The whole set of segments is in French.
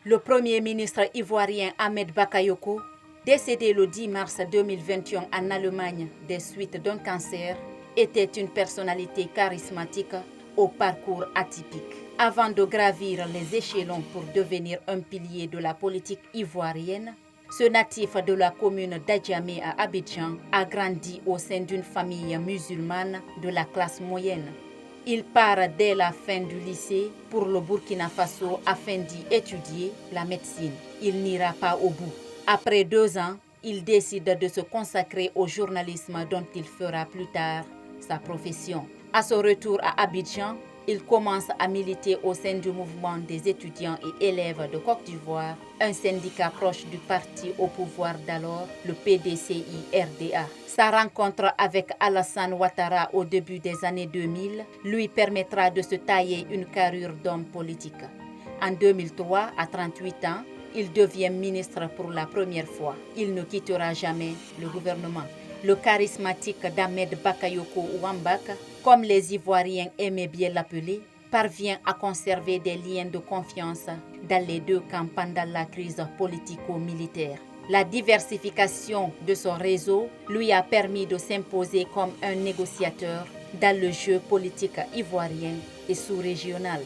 Le Premier ministre ivoirien Ahmed Bakayoko, décédé le 10 mars 2021 en Allemagne des suites d'un cancer, était une personnalité charismatique au parcours atypique. Avant de gravir les échelons pour devenir un pilier de la politique ivoirienne, ce natif de la commune d'Adjamé à Abidjan a grandi au sein d'une famille musulmane de la classe moyenne. Il part dès la fin du lycée pour le Burkina Faso afin d'y étudier la médecine. Il n'ira pas au bout. Après 2 ans, il décide de se consacrer au journalisme dont il fera plus tard sa profession. À son retour à Abidjan, il commence à militer au sein du mouvement des étudiants et élèves de Côte d'Ivoire, un syndicat proche du parti au pouvoir d'alors, le PDCI-RDA. Sa rencontre avec Alassane Ouattara au début des années 2000 lui permettra de se tailler une carrure d'homme politique. En 2003, à 38 ans, il devient ministre pour la première fois. Il ne quittera jamais le gouvernement. Le charismatique d'Ahmed Bakayoko Ouambaka, comme les Ivoiriens aimaient bien l'appeler, parvient à conserver des liens de confiance dans les deux camps pendant la crise politico-militaire. La diversification de son réseau lui a permis de s'imposer comme un négociateur dans le jeu politique ivoirien et sous-régional.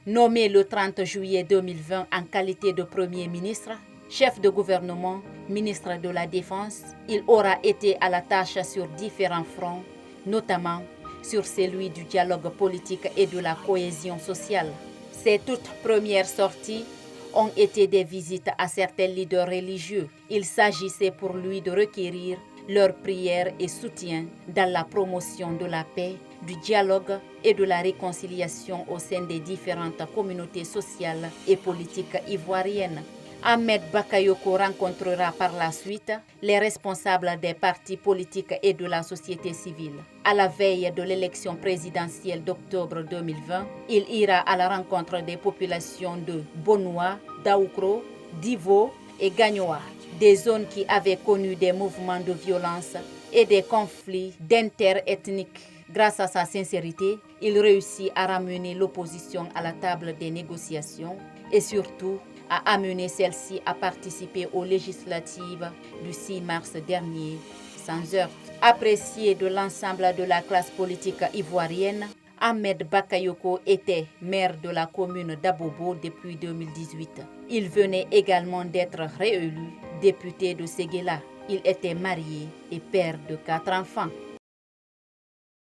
Nommé le 30 juillet 2020 en qualité de Premier ministre, chef de gouvernement, ministre de la Défense, il aura été à la tâche sur différents fronts, notamment sur celui du dialogue politique et de la cohésion sociale. Ses toutes premières sorties ont été des visites à certains leaders religieux. Il s'agissait pour lui de requérir leur prière et soutien dans la promotion de la paix, du dialogue et de la réconciliation au sein des différentes communautés sociales et politiques ivoiriennes. Ahmed Bakayoko rencontrera par la suite les responsables des partis politiques et de la société civile. À la veille de l'élection présidentielle d'octobre 2020, il ira à la rencontre des populations de Bonoua, d'Aoukro, d'Ivo et Gagnoa, des zones qui avaient connu des mouvements de violence et des conflits d'interethniques. Grâce à sa sincérité, il réussit à ramener l'opposition à la table des négociations et surtout à amener celle-ci à participer aux législatives du 6 mars dernier sans heurts. Apprécié de l'ensemble de la classe politique ivoirienne, Ahmed Bakayoko était maire de la commune d'Abobo depuis 2018. Il venait également d'être réélu député de Séguéla. Il était marié et père de 4 enfants.